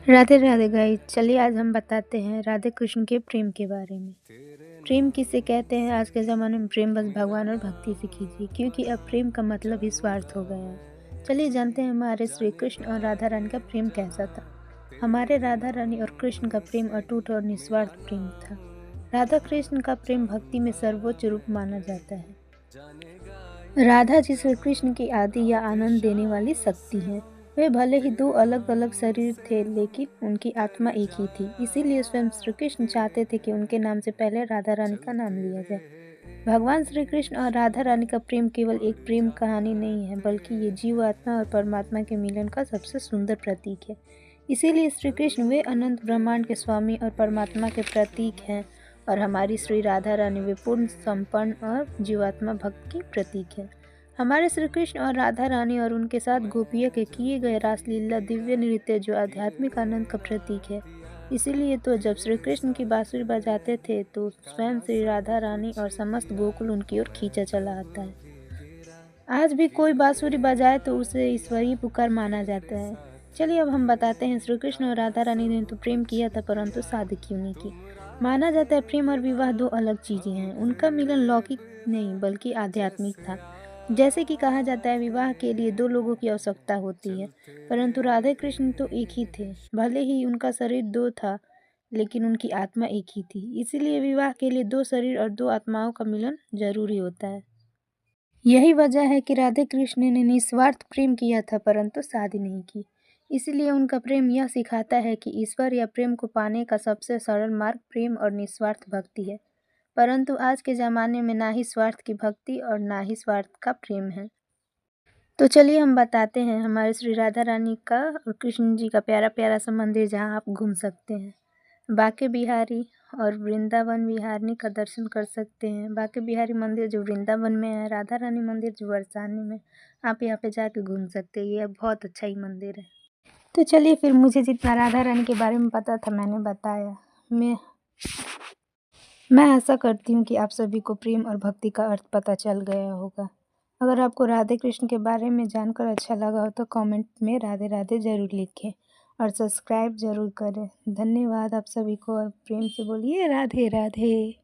Radhe Radhe guys, चलिए आज हम बताते हैं राधे कृष्ण के प्रेम के बारे में। प्रेम किसे कहते हैं? आज के ज़माने में प्रेम बस भगवान और भक्ति से कीजिए, क्योंकि अब प्रेम का मतलब ही स्वार्थ हो गया है। चलिए जानते हैं हमारे श्री कृष्ण और राधा रानी का प्रेम कैसा था। हमारे राधा रानी और कृष्ण का प्रेम अटूट और निस्वार्थ प्रेम था। राधा कृष्ण का प्रेम भक्ति में सर्वोच्च रूप माना जाता है। राधा जी श्री कृष्ण की आदि या आनंद देने वाली शक्ति हैं। वे भले ही दो अलग अलग शरीर थे, लेकिन उनकी आत्मा एक ही थी। इसीलिए स्वयं श्री कृष्ण चाहते थे कि उनके नाम से पहले राधा रानी का नाम लिया जाए। भगवान श्री कृष्ण और राधा रानी का प्रेम केवल एक प्रेम कहानी नहीं है, बल्कि ये जीव आत्मा और परमात्मा के मिलन का सबसे सुंदर प्रतीक है। इसीलिए श्री कृष्ण वे अनंत ब्रह्मांड के स्वामी और परमात्मा के प्रतीक हैं, और हमारी श्री राधा रानी वे पूर्ण संपन्न और जीवात्मा भक्त की प्रतीक है। हमारे श्री कृष्ण और राधा रानी और उनके साथ गोपियों के किए गए रासलीला दिव्य नृत्य जो आध्यात्मिक आनंद का प्रतीक है। इसीलिए तो जब श्री कृष्ण की बांसुरी बजाते थे तो स्वयं श्री राधा रानी और समस्त गोकुल उनकी ओर खींचा चला आता है। आज भी कोई बांसुरी बजाए तो उसे ईश्वरीय पुकार माना जाता है। चलिए अब हम बताते हैं श्री कृष्ण और राधा रानी ने तो प्रेम किया था, परंतु शादी क्यों नहीं की। माना जाता है प्रेम और विवाह दो अलग चीजें हैं। उनका मिलन लौकिक नहीं बल्कि आध्यात्मिक था। जैसे कि कहा जाता है विवाह के लिए दो लोगों की आवश्यकता होती है, परंतु राधे कृष्ण तो एक ही थे। भले ही उनका शरीर दो था, लेकिन उनकी आत्मा एक ही थी। इसीलिए विवाह के लिए दो शरीर और दो आत्माओं का मिलन जरूरी होता है। यही वजह है कि राधे कृष्ण ने निस्वार्थ प्रेम किया था, परंतु शादी नहीं की। इसलिए उनका प्रेम यह सिखाता है कि ईश्वर या प्रेम को पाने का सबसे सरल मार्ग प्रेम और निस्वार्थ भक्ति है। परंतु आज के ज़माने में ना ही स्वार्थ की भक्ति और ना ही स्वार्थ का प्रेम है। तो चलिए हम बताते हैं हमारे श्री राधा रानी का और कृष्ण जी का प्यारा प्यारा सा मंदिर जहाँ आप घूम सकते हैं। बांके बिहारी और वृंदावन बिहारी का दर्शन कर सकते हैं। बांके बिहारी मंदिर जो वृंदावन में है, राधा रानी मंदिर जो बरसाने में, आप यहाँ पे जाके घूम सकते हैं। ये बहुत अच्छा ही मंदिर है। तो चलिए फिर, मुझे जितना राधा रानी के बारे में पता था मैंने बताया। मैं आशा करती हूँ कि आप सभी को प्रेम और भक्ति का अर्थ पता चल गया होगा। अगर आपको राधे कृष्ण के बारे में जानकर अच्छा लगा हो तो कमेंट में राधे राधे ज़रूर लिखें और सब्सक्राइब ज़रूर करें। धन्यवाद आप सभी को, और प्रेम से बोलिए राधे राधे।